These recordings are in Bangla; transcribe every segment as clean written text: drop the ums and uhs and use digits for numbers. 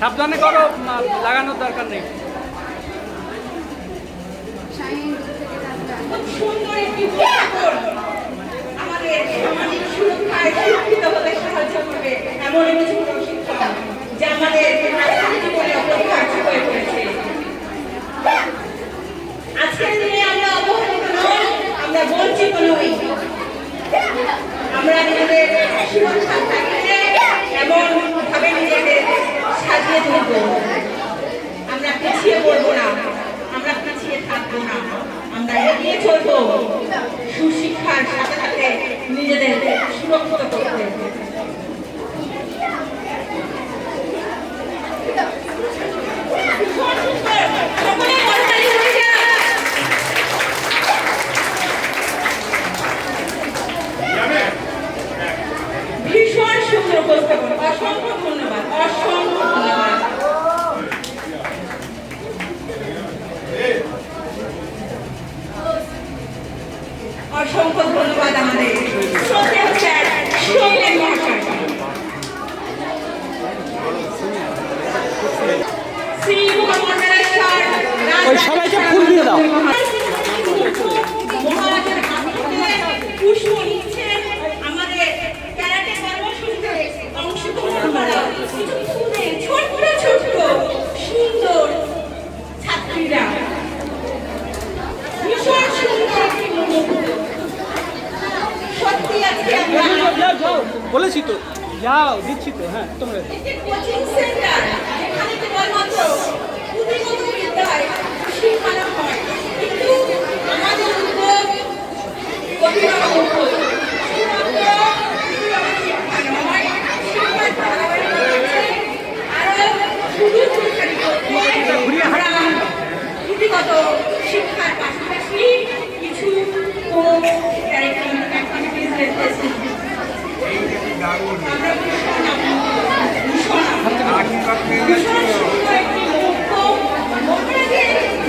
সাবধানে করো, লাগানোর দরকার নেই। আমাদের সামাজিক সুরক্ষায় শিক্ষিত হতে সাহায্য করবে এমন কিছু প্রশিক্ষণ যা আমাদের জীবনে অপরিহার্য হয়ে পড়েছে। আজকের দিনে আমরা অবহেলিত নই, আমরা বঞ্চিত নই। আমরা নিজেদের সুরক্ষার ক্ষেত্রে এমন ভাবে নিজেদের সাজিয়ে তুলব, আমরা পিছিয়ে পড়বো না, আমরা পিছিয়ে থাকবো না, আমরা এগিয়ে চলবো সুশিক্ষার সাথে সাথে নিজেদের সুরক্ষিত করতে। ভীষণ সুন্দর উপস্থাপন, অসংখ্য ধন্যবাদ, অসংখ্য ধন্যবাদ। অসংখ্য ধন্যবাদ আমাদের শ্রদ্ধেয় স্যার সৌমেন মহাশয়। শ্রী মহামন্ডলেশ্বর সবাইকে ফুল দিয়ে দাও। মহারাজের হাত থেকে পুষ্প নিচ্ছেন আমাদের ক্যারাটে কর্মসূচিতে অংশগ্রহণ করা কিছু খুদে ছোট্ট ছোট্ট সুন্দর ছাত্রীরা। ভীষণ সুন্দর একটি মুহূর্ত। সত্যি আজকে আমরা বলেছি তো, যাও, দিচ্ছি তো। হ্যাঁ, তোমরা একটি কোচিং সেন্টার যেখানে কেবলমাত্র পুঁথিগত বিদ্যায় শিক্ষানো হয়, কিন্তু আমাদের উদ্যোগ গভীরতা উদ্যোগ শিক্ষা নয়, শিক্ষার ধারাবাহিকতা আছে। আরো সুদূর প্রসারিত আমরা পুঁথিগত শিক্ষার পাশাপাশি কিছু ক্যারিকুলাম অ্যাক্টিভিটিস রেখেছি। আমরা ভীষণ সুন্দর একটি মুহূর্ত ওখানে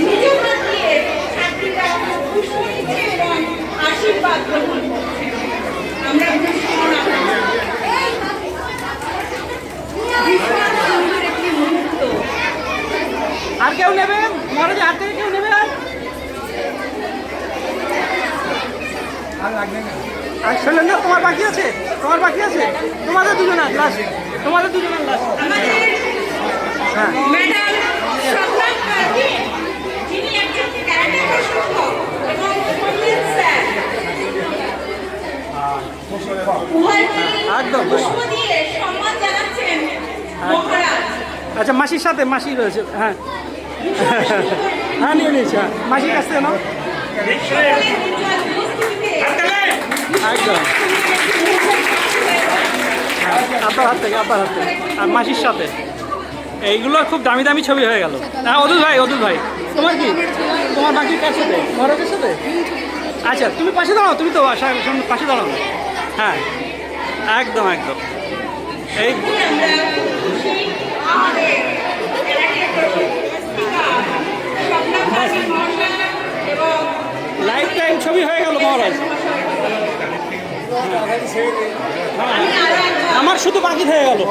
নিজের হাত দিয়ে ছাত্রীরা পুষ্প নিচ্ছে এবং আশীর্বাদ গ্রহণ করছে। আমরা ভীষণ সুন্দর একটি মুহূর্ত। আর কেউ নেবে? মহারাজ আর থেকে কেউ নেবে? আর লাগবে না। আর শৈলেন্দ্র, তোমার বাকি আছে? তোমার আর বাকি আছে তোমাদের দুজনের লাস্ট তোমাদের দুজনের লাস্ট আমাদের হ্যাঁ ম্যাডাম স্বপ্না কাজী, যিনি একজন ক্যারাটে প্রশিক্ষক এবং সঙ্গীত স্যার, উভয়কে একদম। পুষ্প দিয়ে সম্মান জানাচ্ছেন মহারাজ। আচ্ছা মাসির সাথে মাসি রয়েছে হ্যাঁ হ্যাঁ নিয়ে নিয়েছি হ্যাঁ মাসির কাছ থেকে নাও সকলের উজ্জ্বল উপস্থিতিতে একদম আপনার হাত থেকে আর মাসির সাথে এইগুলো খুব দামি দামি ছবি হয়ে গেল। হ্যাঁ অদূর ভাই তোমার কি তোমার বাকি কার সাথে মহারাজের সাথে? আচ্ছা তুমি পাশে দাঁড়াও, তুমি তো পাশে দাঁড়াও না। হ্যাঁ একদম এই আমরা খুশি আমাদের ক্যারাটে প্রশিক্ষিকা স্বপ্না কাজী মহাশয় এবং লাইফ টাইম ছবি হয়ে গেল মহারাজ। আমি আরো একবার আমার শুধু বাকি হয়ে গেল।